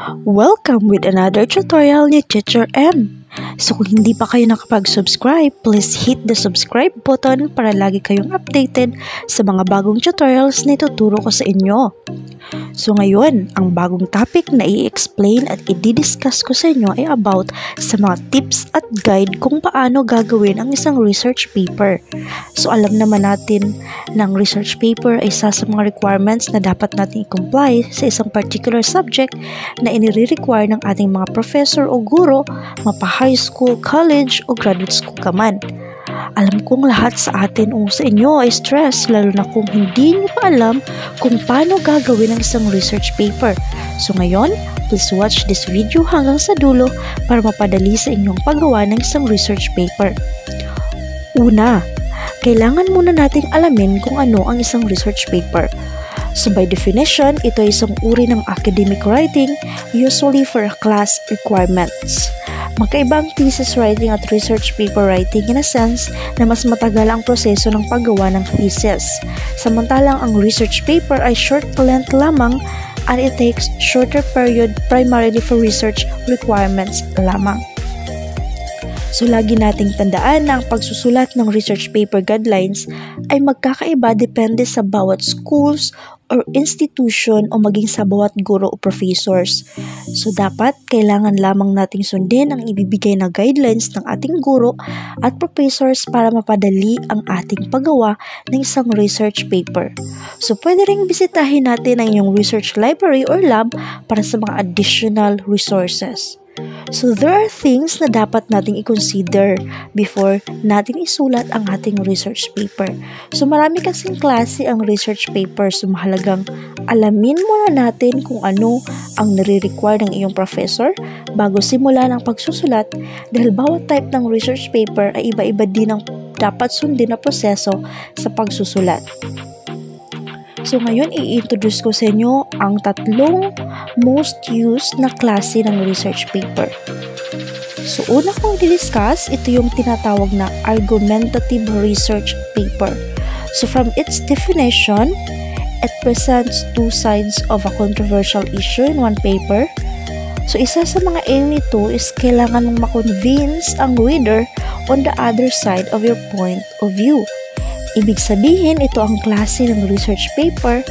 Welcome with another tutorial ni Teacher M. So kung hindi pa kayo nakapag-subscribe, please hit the subscribe button para lagi kayong updated sa mga bagong tutorials na ituturo ko sa inyo. So ngayon, ang bagong topic na i-explain at i-discuss ko sa inyo ay about sa mga tips at guide kung paano gagawin ang isang research paper. So alam naman natin na ang research paper ay isa sa mga requirements na dapat natin i-comply sa isang particular subject na inire-require ng ating mga professor o guro, mapa-high school, college o graduate school ka man. Alam kong lahat sa atin o sa inyo ay stress, lalo na kung hindi nyo pa alam kung paano gagawin ang isang research paper. So ngayon, please watch this video hanggang sa dulo para mapadali sa inyong paggawa ng isang research paper. Una, kailangan muna nating alamin kung ano ang isang research paper. So by definition, ito ay isang uri ng academic writing, usually for class requirements. Magkaiba ang thesis writing at research paper writing in a sense na mas matagal ang proseso ng paggawa ng thesis. Samantalang ang research paper ay short length lamang and it takes shorter period primarily for research requirements lamang. So lagi nating tandaan na ang pagsusulat ng research paper guidelines ay magkakaiba depende sa bawat schools or institution o maging sa bawat guro o professors. So dapat kailangan lamang nating sundin ang ibibigay na guidelines ng ating guro at professors para mapadali ang ating paggawa ng isang research paper. So pwede ring bisitahin natin ang iyong research library or lab para sa mga additional resources. So there are things na dapat nating i-consider before natin isulat ang ating research paper. So marami kasing klase ang research paper, so mahalagang alamin muna natin kung ano ang nire-require ng iyong professor bago simulan ang pagsusulat, dahil bawat type ng research paper ay iba-iba din ang dapat sundin na proseso sa pagsusulat. So ngayon, i-introduce ko sa inyo ang tatlong most used na klase ng research paper. So una kong i-discuss, ito yung tinatawag na argumentative research paper. So from its definition, it presents two sides of a controversial issue in one paper. So isa sa mga aim nito is kailangan mong ma-convince ang reader on the other side of your point of view. Ibig sabihin, ito ang klase ng research paper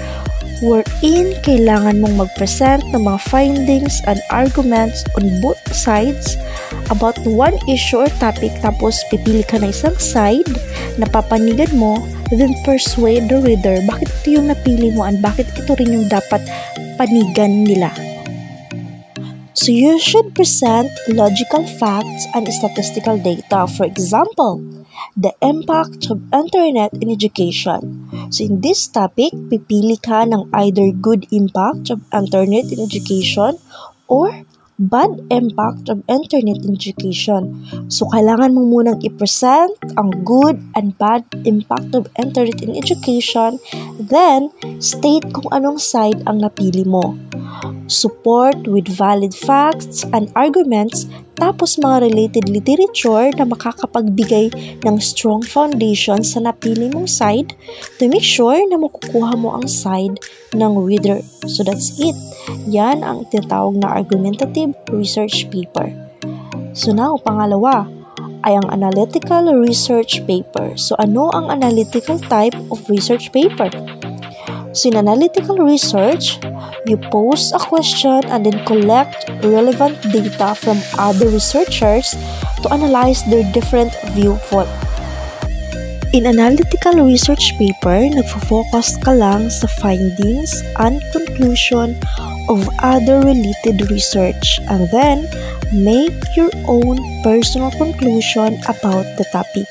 wherein kailangan mong mag-present ng mga findings and arguments on both sides about one issue or topic, tapos pipili ka na isang side na papanigan mo, then persuade the reader bakit ito yung napili mo and bakit ito rin yung dapat panigan nila. So you should present logical facts and statistical data. For example, the impact of internet in education. So in this topic, pipili ka ng either good impact of internet in education or bad impact of internet in education. So kailangan mo munang i-present ang good and bad impact of internet in education, then state kung anong side ang napili mo. Support with valid facts and arguments, tapos mga related literature na makakapagbigay ng strong foundation sa napili mong side to make sure na makukuha mo ang side ng reader. So that's it. Yan ang tinatawag na argumentative research paper. So now, pangalawa ay ang analytical research paper. So ano ang analytical type of research paper? So in analytical research, you pose a question and then collect relevant data from other researchers to analyze their different viewpoint. In analytical research paper, nagfo-focus ka lang sa findings and conclusion of other related research and then make your own personal conclusion about the topic.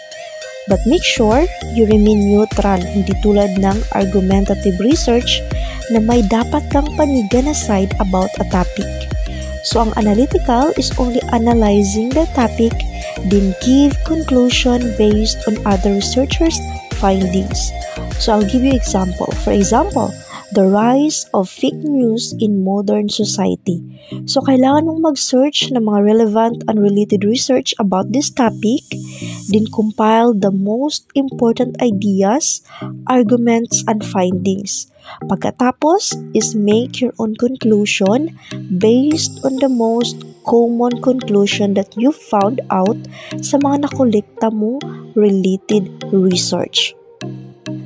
But make sure you remain neutral, hindi tulad ng argumentative research na may dapat kang panigan na side about a topic. So ang analytical is only analyzing the topic, then give conclusion based on other researchers' findings. So I'll give you example. For example, the rise of fake news in modern society. So, kailangan mong mag-search ng mga relevant and related research about this topic, then compile the most important ideas, arguments, and findings. Pagkatapos is make your own conclusion based on the most common conclusion that you found out sa mga nakolekta mong related research.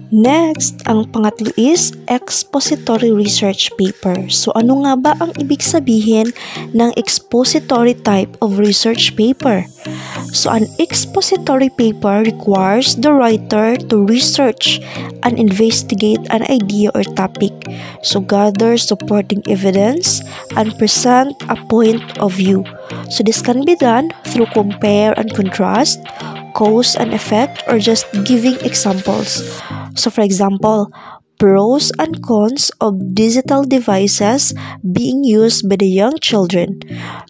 Next, ang pangatlo is expository research paper. So, ano nga ba ang ibig sabihin ng expository type of research paper? So, an expository paper requires the writer to research and investigate an idea or topic. So, gather supporting evidence and present a point of view. So, this can be done through compare and contrast, cause and effect, or just giving examples. So, for example, pros and cons of digital devices being used by the young children.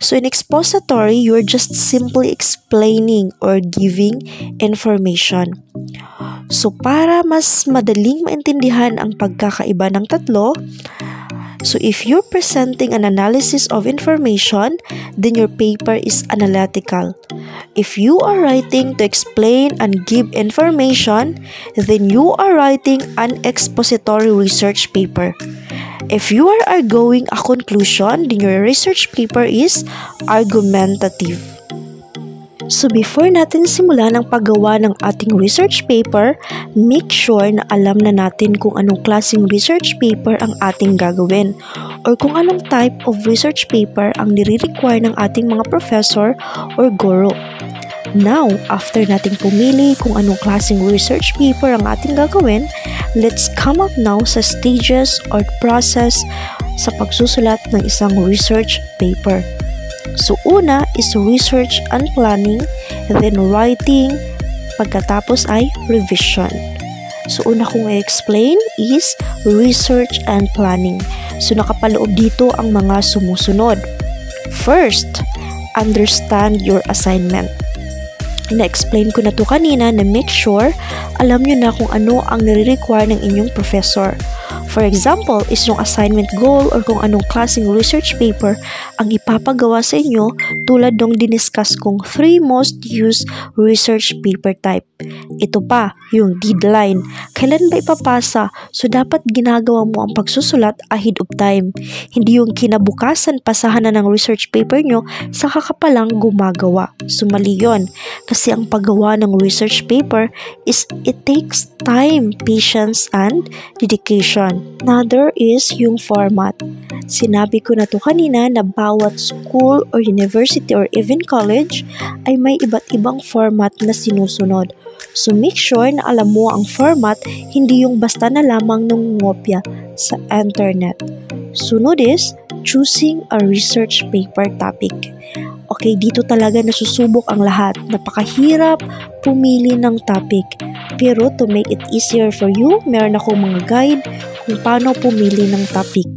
So, in expository, you're just simply explaining or giving information. So, para mas madaling maintindihan ang pagkakaiba ng tatlo, so if you're presenting an analysis of information, then your paper is analytical. If you are writing to explain and give information, then you are writing an expository research paper. If you are arguing a conclusion, then your research paper is argumentative. So before natin simulan ang paggawa ng ating research paper, make sure na alam na natin kung anong klaseng research paper ang ating gagawin or kung anong type of research paper ang nire-require ng ating mga professor or guro. Now, after nating pumili kung anong klaseng research paper ang ating gagawin, let's come up now sa stages or process sa pagsusulat ng isang research paper. So, una is research and planning, then writing, pagkatapos ay revision. So, una kong i-explain is research and planning. So, nakapaloob dito ang mga sumusunod. First, understand your assignment. Na-explain ko na to kanina na make sure alam nyo na kung ano ang nire-require ng inyong professor. For example, is yung assignment goal or kung anong klaseng research paper ang ipapagawa sa inyo tulad ng diniscuss kong 3 most used research paper type. Ito pa, yung deadline. Kailan ba ipapasa? So, dapat ginagawa mo ang pagsusulat ahead of time. Hindi yung kinabukasan pasahan na ng research paper nyo saka ka palang gumagawa. So, mali yun. Kasi ang paggawa ng research paper is it takes time, patience, and dedication. Another is yung format. Sinabi ko na to kanina na bawat school or university or even college ay may iba't ibang format na sinusunod. So make sure na alam mo ang format, hindi yung basta na lamang nangungopya sa internet. Sunod is choosing a research paper topic. Okay, dito talaga nasusubok ang lahat. Napakahirap pumili ng topic. Pero to make it easier for you, meron akong mga guide kung paano pumili ng topic.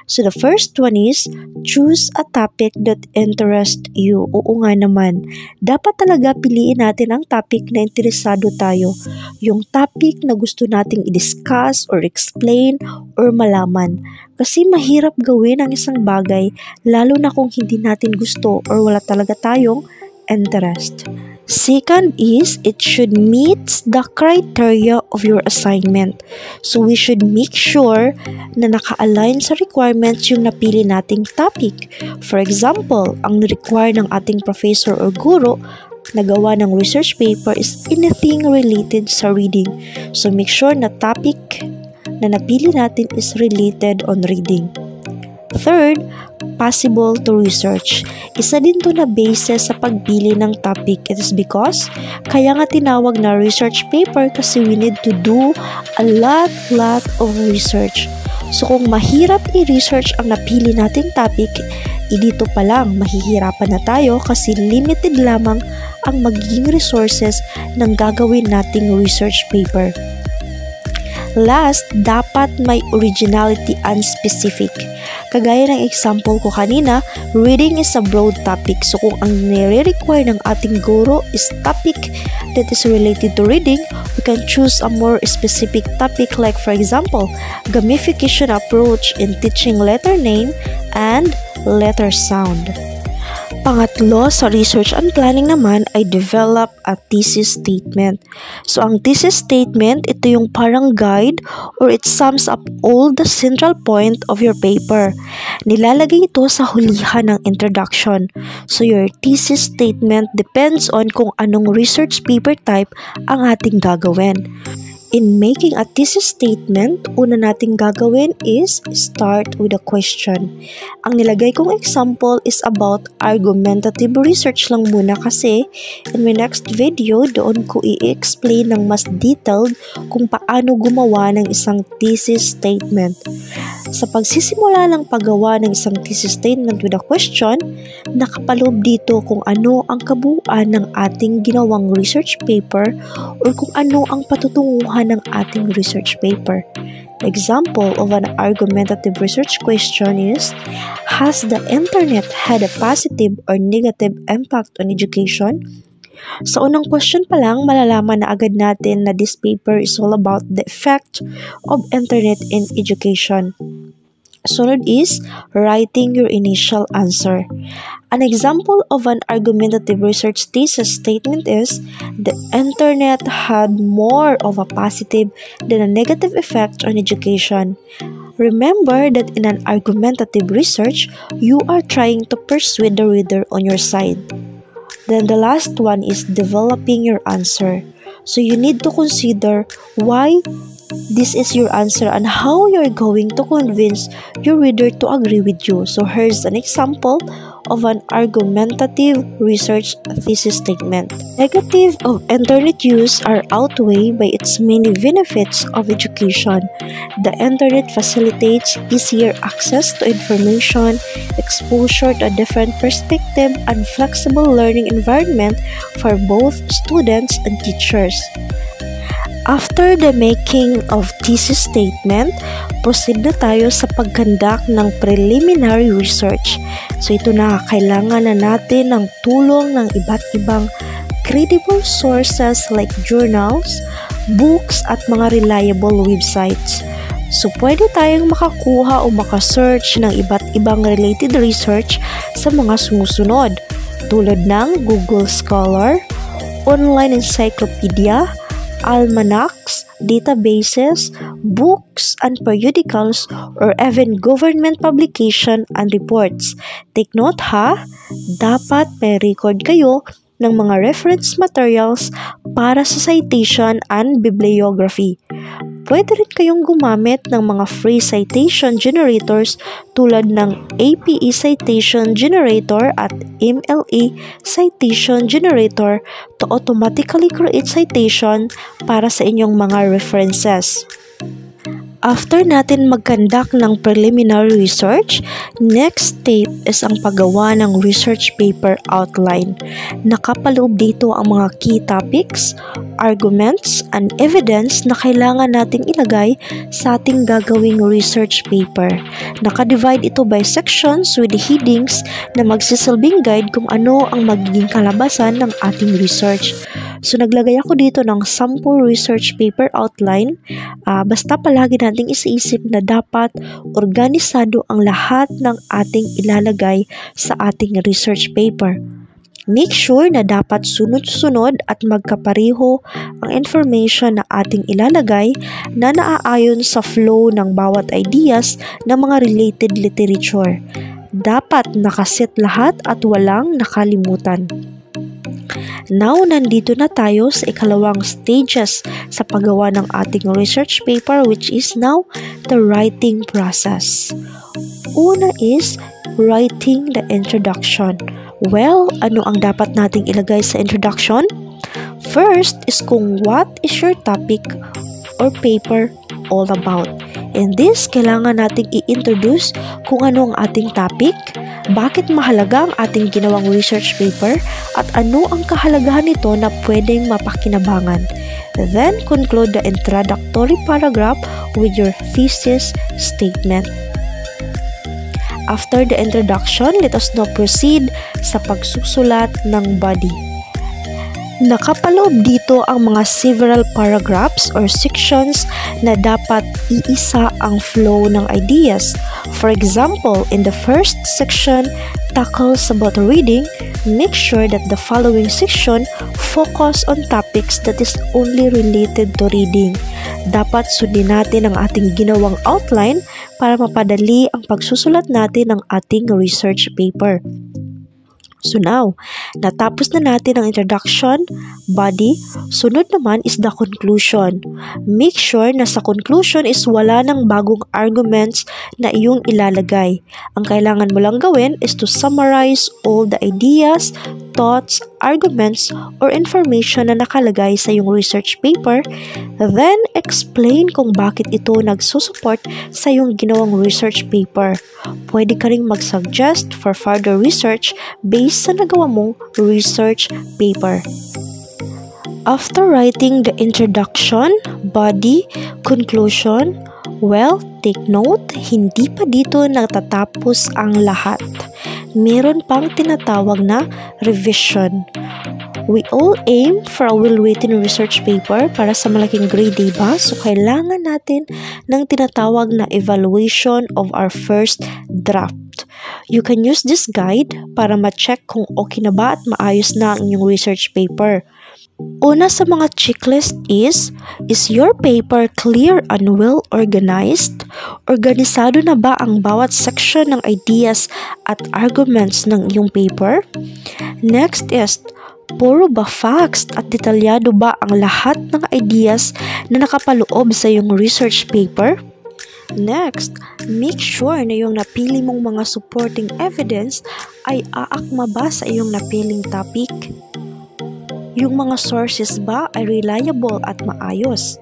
So the first one is, choose a topic that interests you. Oo nga naman, dapat talaga piliin natin ang topic na interesado tayo. Yung topic na gusto nating i-discuss or explain or malaman. Kasi mahirap gawin ang isang bagay, lalo na kung hindi natin gusto or wala talaga tayong interest. Second is, it should meet the criteria of your assignment. So, we should make sure na naka-align sa requirements yung napili nating topic. For example, ang require ng ating professor or guro na gawa ng research paper is anything related sa reading. So, make sure na topic na napili natin is related on reading. Third, possible to research. Isa din to na basis sa pagpili ng topic. It is because kaya nga tinawag na research paper kasi we need to do a lot of research. So kung mahirap i-research ang napili nating topic, dito pa lang mahihirapan na tayo kasi limited lamang ang magiging resources ng gagawin nating research paper. Last, dapat may originality and specific. Kagaya ng example ko kanina, reading is a broad topic. So kung ang nire-require ng ating guro is topic that is related to reading, we can choose a more specific topic like for example, gamification approach in teaching letter name and letter sound. Pangatlo, sa research and planning naman ay develop a thesis statement. So ang thesis statement, ito yung parang guide or it sums up all the central point of your paper. Nilalagay ito sa hulihan ng introduction. So your thesis statement depends on kung anong research paper type ang ating gagawin. In making a thesis statement, una nating gagawin is start with a question. Ang nilagay kong example is about argumentative research lang muna kasi in my next video, doon ko i-explain ng mas detailed kung paano gumawa ng isang thesis statement. Sa pagsisimula ng paggawa ng isang thesis statement with a question, nakapaloob dito kung ano ang kabuuan ng ating ginawang research paper or kung ano ang patutunguhan ng ating research paper. Example of an argumentative research question is, has the internet had a positive or negative impact on education? Sa unang question pa lang, malalaman na agad natin na this paper is all about the effect of internet in education. Sunod is writing your initial answer. An example of an argumentative research thesis statement is, the internet had more of a positive than a negative effect on education. Remember that in an argumentative research, you are trying to persuade the reader on your side. Then the last one is developing your answer. So you need to consider why this is your answer and how you're going to convince your reader to agree with you. So here's an example of an argumentative research thesis statement. Negative of internet use are outweighed by its many benefits of education. The internet facilitates easier access to information, exposure to a different perspective, and flexible learning environment for both students and teachers. After the making of thesis statement, proceed na tayo sa pag-conduct ng preliminary research. So ito na, kailangan na natin ng tulong ng iba't ibang credible sources like journals, books, at mga reliable websites. So pwede tayong makakuha o makasearch ng iba't ibang related research sa mga sumusunod, tulad ng Google Scholar, online encyclopedia, almanacs, databases, books, and periodicals, or even government publication and reports. Take note ha, dapat may record kayo ng mga reference materials para sa citation and bibliography. Pwede rin kayong gumamit ng mga free citation generators tulad ng APE Citation Generator at MLA Citation Generator to automatically create citation para sa inyong mga references. After natin mag-conduct ng preliminary research, next step is ang paggawa ng research paper outline. Nakapaloob dito ang mga key topics, arguments, and evidence na kailangan nating ilagay sa ating gagawing research paper. Nakadivide ito by sections with headings na magsisilbing guide kung ano ang magiging kalabasan ng ating research. So naglagay ako dito ng sample research paper outline. Basta palagi nating isiisip na dapat organisado ang lahat ng ating ilalagay sa ating research paper. Make sure na dapat sunod-sunod at magkapareho ang information na ating ilalagay na naaayon sa flow ng bawat ideas ng mga related literature. Dapat nakaset lahat at walang nakalimutan. Now, nandito na tayo sa ikalawang stages sa paggawa ng ating research paper, which is now the writing process. Una is writing the introduction. Well, ano ang dapat nating ilagay sa introduction? First is kung what is your topic or paper all about. In this, kailangan nating i-introduce kung ano ang ating topic, bakit mahalaga ang ating ginawang research paper, at ano ang kahalagahan nito na pwedeng mapakinabangan. Then, conclude the introductory paragraph with your thesis statement. After the introduction, let us now proceed sa pagsusulat ng body. Nakapaloob dito ang mga several paragraphs or sections na dapat iisa ang flow ng ideas. For example, in the first section, tackles about reading, make sure that the following section focus on topics that is only related to reading. Dapat sundin natin ang ating ginawang outline para mapadali ang pagsusulat natin ng ating research paper. So now, natapos na natin ang introduction, body, sunod naman is the conclusion. Make sure na sa conclusion is wala ng bagong arguments na iyong ilalagay. Ang kailangan mo lang gawin is to summarize all the ideas, thoughts, arguments, or information na nakalagay sa iyong research paper, then explain kung bakit ito nagsusupport sa iyong ginawang research paper. Pwede ka ring mag-suggest for further research based sa nagawa mong research paper. After writing the introduction, body, conclusion, well, take note, hindi pa dito natatapos ang lahat. Meron pang tinatawag na revision. We all aim for a well-written research paper para sa malaking grade, diba? So, kailangan natin ng tinatawag na evaluation of our first draft. You can use this guide para ma-check kung okay na ba at maayos na ang inyong research paper. Una sa mga checklist is your paper clear and well organized? Organisado na ba ang bawat section ng ideas at arguments ng iyong paper? Next is, puro ba facts at detalyado ba ang lahat ng ideas na nakapaloob sa iyong research paper? Next, make sure na yung napili mong mga supporting evidence ay aakma ba sa iyong napiling topic? Yung mga sources ba ay reliable at maayos?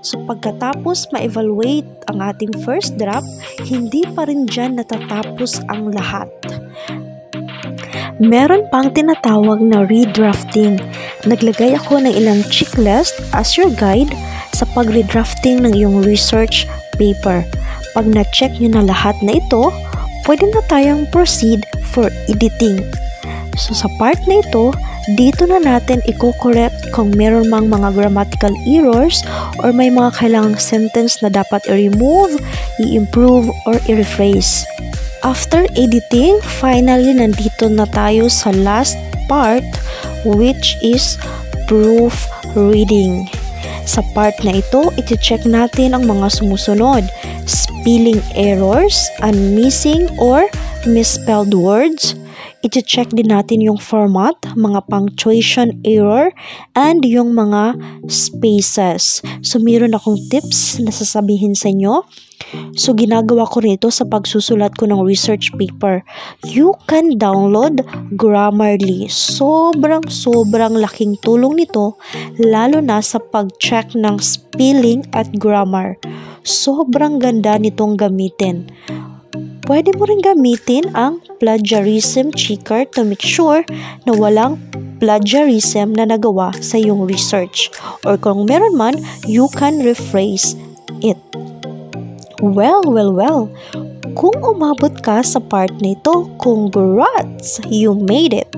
So pagkatapos ma-evaluate ang ating first draft, hindi pa rin dyan natatapos ang lahat. Meron pang tinatawag na redrafting. Naglagay ako ng ilang checklist as your guide sa pag-redrafting ng iyong research paper. Pag na-check nyo na lahat na ito, pwede na tayong proceed for editing. So sa part na ito, dito na natin i-correct kung meron mang mga grammatical errors or may mga kailangang sentence na dapat i-remove, i-improve, or i-rephrase. After editing, finally nandito na tayo sa last part, which is proofreading. Sa part na ito, iti-check natin ang mga sumusunod: spelling errors and missing or misspelled words. Iti-check din natin yung format, mga punctuation error, and yung mga spaces. So, meron akong tips na sasabihin sa inyo. So, ginagawa ko rito sa pagsusulat ko ng research paper. You can download Grammarly. Sobrang laking tulong nito, lalo na sa pag-check ng spelling at grammar. Sobrang ganda nitong gamitin. Pwede mo rin gamitin ang plagiarism checker to make sure na walang plagiarism na nagawa sa iyong research. Or kung meron man, you can rephrase it. Well. Kung umabot ka sa part nito, congrats! You made it!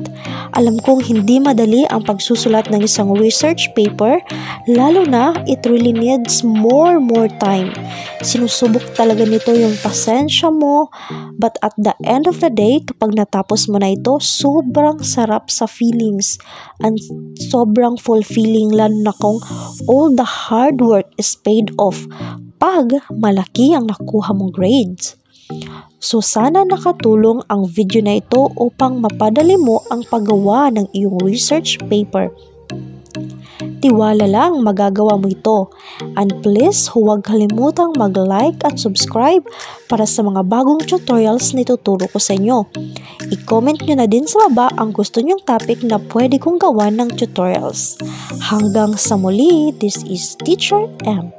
Alam kong hindi madali ang pagsusulat ng isang research paper, lalo na it really needs more time. Sinusubok talaga nito yung pasensya mo, but at the end of the day, kapag natapos mo na ito, sobrang sarap sa feelings and sobrang fulfilling, lalo na kung all the hard work is paid off pag malaki ang nakuha mong grades. So sana nakatulong ang video na ito upang mapadali mo ang paggawa ng iyong research paper. Tiwala lang magagawa mo ito. And please, huwag kalimutang mag-like at subscribe para sa mga bagong tutorials na ituturo ko sa inyo. I-comment nyo na din sa baba ang gusto nyong topic na pwede kong gawan ng tutorials. Hanggang sa muli, this is Teacher M.